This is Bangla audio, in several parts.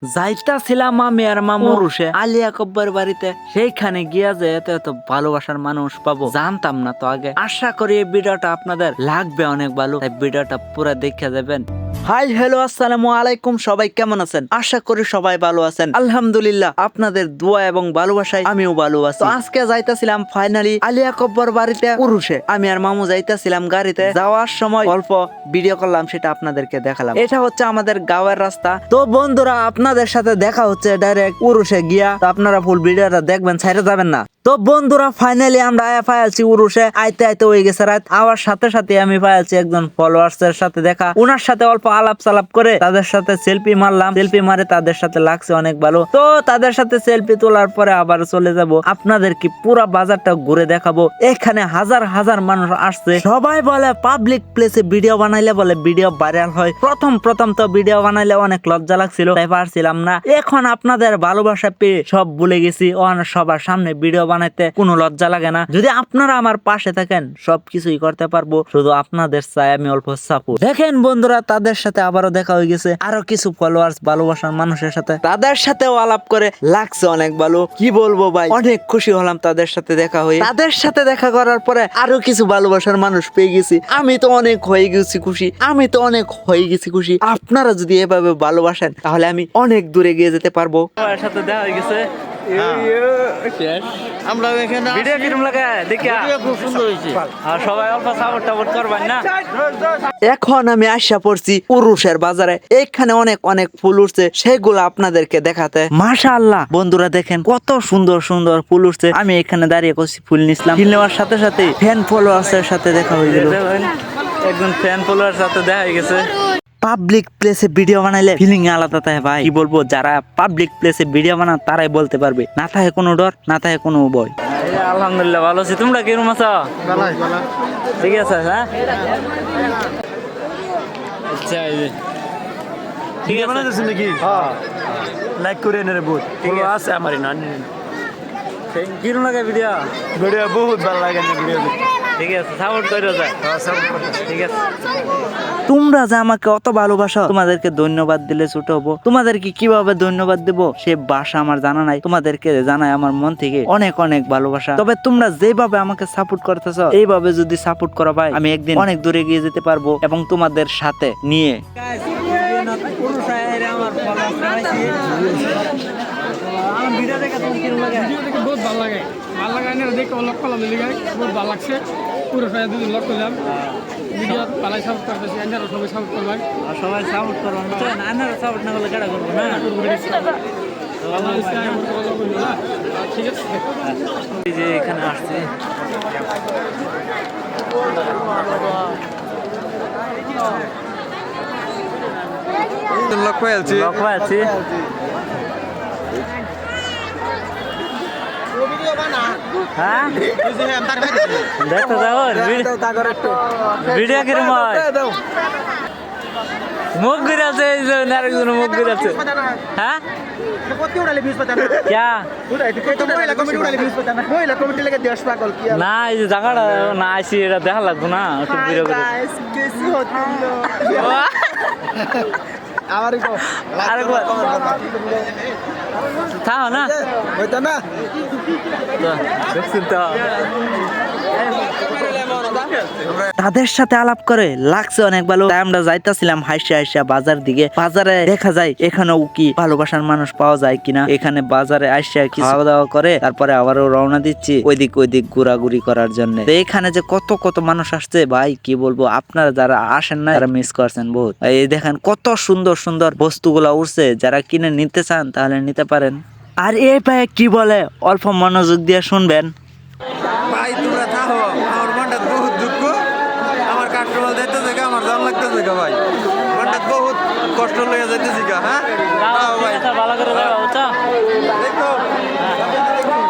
যাইতাছিলাম আমি আর মামু রুশে আলিয়া কব্বর বাড়িতে। সেইখানে গিয়া যে এত এত ভালোবাসার মানুষ পাবো জানতাম না তো আগে। আশা করি এই ভিডিওটা আপনাদের লাগবে অনেক ভালো, তাই ভিডিওটা পুরো দেখে যাবেন। হাই হ্যালো আসসালামু আলাইকুম, সবাই কেমন আছেন? আশা করি সবাই ভালো আছেন। আলহামদুলিল্লাহ আপনাদের দোয়া এবং ভালোবাসায় আমিও ভালো আছি। তো আজকে যাইতাছিলাম ফাইনালি আলিয়া কব্বর বাড়িতে পুরুষে। আমি আর মামু যাইতাছিলাম গাড়িতে। যাওয়ার সময় অল্প ভিডিও করলাম, সেটা আপনাদেরকে দেখালাম। এটা হচ্ছে আমাদের গাঁয়ের রাস্তা। তো বন্ধুরা আপনাদের সাথে দেখা হচ্ছে ডাইরেক্ট উরুষে গিয়া। তো আপনারা ফুল ভিডিওটা দেখবেন, ছাইড়ে যাবেন না। তো বন্ধুরা ফাইনালি আমরা পাইছি উরুষে। আইতে আইতে হয়ে গেছে রাত। আওয়ার সাথে সাথে আমি পাইছি একজন ফলোয়ার্স এর সাথে দেখা। ওনার সাথে অল্প আলাপ সালাপ করে তাদের সাথে সেলফি মারলাম। সেলফি মারে তাদের সাথে লাগছে অনেক ভালো। তো তাদের সাথে সেলফি তোলার পরে আবার চলে যাব। আপনাদের কি পুরো বাজারটা ঘুরে দেখাবো। এখানে হাজার হাজার মানুষ আসছে। সবাই বলে পাবলিক প্লেসে ভিডিও বানাইলে বলে ভিডিও ভাইরাল হয়। প্রথম তো ভিডিও বানাইলে অনেক লজ্জা লাগছিল, তাই পারছিলাম না। এখন আপনাদের ভালোবাসা পেয়ে সব ভুলে গেছি। সবার সামনে ভিডিও বানাইতে কোনো লজ্জা লাগে না। যদি আপনারা আমার পাশে থাকেন সবকিছুই করতে পারবো, শুধু আপনাদের চাই আমি অল্প সাপোর্ট। দেখেন বন্ধুরা তাদের সাথে আবারও দেখা হয়ে গেছে। আরো কিছু ফলোয়ার্স ভালোবাসার মানুষের সাথে, তাদের সাথেও আলাপ করে লাগছে অনেক ভালো। কি বলবো ভাই, অনেক খুশি হলাম তাদের সাথে দেখা হয়ে। তাদের সাথে দেখা করার পরে আরো কিছু ভালোবাসার মানুষ পেয়ে গেছি। আমি তো অনেক হয়ে গেছি খুশি। আপনারা যদি এভাবে ভালোবাসেন তাহলে আমি অনেক দূরে গিয়ে যেতে পারবো। সবার সাথে দেখা হয়ে গেছে। আমরা এখানে ভিডিও কিরম লাগে দেখিয়া খুব সুন্দর হয়েছে। আর সবাই অল্প সাপোর্ট করবেন না। এখন আমি আসা পড়ছি উরুষের বাজারে। এখানে অনেক অনেক ফুল উঠছে, সেগুলো আপনাদেরকে দেখাতে। মাশাআল্লাহ বন্ধুরা দেখেন কত সুন্দর সুন্দর ফুল উঠছে। আমি এখানে দাঁড়িয়ে করছি ফুল নিছিলাম। ফুল নেওয়ার সাথে সাথে ফ্যান ফলোয়ার্স এর সাথে দেখা হয়ে গেল। একজন ফ্যান ফলোয়ার সাথে দেখা হয়ে গেছে। পাবলিক প্লেসে ভিডিও বানাইলে ফিলিং আলাদা থাকে ভাই। কি বলবো, যারা পাবলিক প্লেসে ভিডিও বানায় তারাই বলতে পারবে। না থাকে কোনো ডর, না থাকে কোনো ভয়। আলহামদুলিল্লাহ ভালো আছি। তোমরা কিরকম আছো? ঠিক আছে। হ্যাঁ আচ্ছা ঠিক আছে নাকি লাইক করে নে রে বহুত ফলো আছে আমার না কিরকম লাগে ভিডিও? ভিডিও বহুত ভালো লাগে না ভিডিও ঠিক আছে, সাপোর্ট করে যায়। ঠিক আছে, তোমরা যে আমাকে অত ভালোবাসো তোমাদেরকে ধন্যবাদ দিলে ছোট হবো। তোমাদেরকে কিভাবে ধন্যবাদ দেবো সে ভাষা আমার জানা নাই। তোমাদেরকে জানাই আমার মন থেকে অনেক অনেক ভালোবাসা। তবে তোমরা যেভাবে আমাকে সাপোর্ট করতেছো এইভাবে যদি সাপোর্ট করো ভাই, আমি একদিন অনেক দূরে গিয়ে যেতে পারবো এবং তোমাদের সাথে নিয়ে। বহুত ভালো লাগে দেখে লক করলাম বহুত ভালো লাগছে। পুরো দুদিন লক করলাম ভিডিও পালাই সাপোর্ট করতেছি। আন্ডারও সবাই সাপোর্ট করলাম। সবাই সাপোর্ট করো, আনারা সাপোর্ট না করলে কেডা করবো না। ঠিক আছে, এই যে এখানে আসছে লক পাইছি হ্যাঁ দেখতে যাবো ভিডিও কিরম হয়। মুখ ঘুরে আছে, এই যে আরেকজন মুখ ঘুরে আছে। হ্যাঁ क्या না এই যে জায়গাটা না আইসি এটা দেখা লাগবো না। একটু ভিডিও করে আরেকবার থাও না দেখছেন তো। তাদের সাথে আলাপ করে লাগছে অনেক ভালো। তাই আমরা যাইতাছিলাম হাইসা বাজার দিকে। বাজারে দেখা যায় এখানেও কি ভালোবাসার মানুষ পাওয়া যায় কিনা। এখানে বাজারে আইসা কি খাওয়া দাওয়া করে তারপরে আবারও রওনা দিচ্ছি ওইদিক ঘোরাঘুরি করার জন্য। তো এখানে যে কত কত মানুষ আসছে ভাই, কি বলবো, আপনারা যারা আসেন না তারা মিস করছেন বহুত। এই দেখেন কত সুন্দর সুন্দর বস্তুগুলা উঠছে। যারা কিনে নিতে চান তাহলে নিতে পারেন। আর এই ভাই কি বলে অল্প মনোযোগ দিয়ে শুনবেন। ভাই তোমরা থাকো, আমার মনটা বহুত দুঃখ। আমার কাস্টমার যাইতেছে গা, আমার জান লাগতেছে গা ভাই। মনটা বহুত কষ্ট লেগে যাইতেছে গা। হ্যাঁ ভাই ভালো করে যাও, বুঝছো? দেখো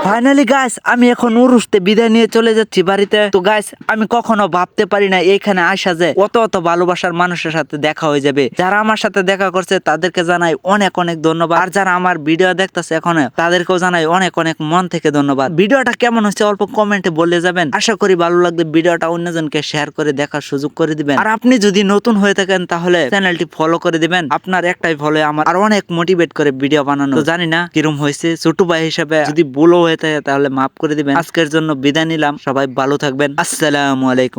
ফাইনালি গাইস আমি এখন উরুসতে বিদায় নিয়ে চলে যাচ্ছি বাড়িতে। তো গাইস আমি কখনো ভাবতে পারি না এইখানে আসা যে অত ভালোবাসার মানুষের সাথে দেখা হয়ে যাবে। যারা আমার সাথে দেখা করছে তাদেরকে জানাই অনেক অনেক ধন্যবাদ, আর যারা আমার ভিডিও দেখতেছে এখন তাদেরকেও জানাই অনেক অনেক মন থেকে ধন্যবাদ। ভিডিওটা কেমন হচ্ছে অল্প কমেন্টে বলে যাবেন। আশা করি ভালো লাগবে। ভিডিওটা অন্যজনকে শেয়ার করে দেখার সুযোগ করে দিবেন। আর আপনি যদি নতুন হয়ে থাকেন তাহলে চ্যানেলটি ফলো করে দিবেন। আপনার একটাই ফলো আমার আর অনেক মোটিভেট করে ভিডিও বানানো। তো জানি না কিরম হয়েছে, ছোট ভাই হিসেবে যদি ভুলও হয়ে থাকে তাহলে মাফ করে দিবেন। আজকের জন্য বিদায় নিলাম। সবাই ভালো থাকবেন। আসসালামু আলাইকুম।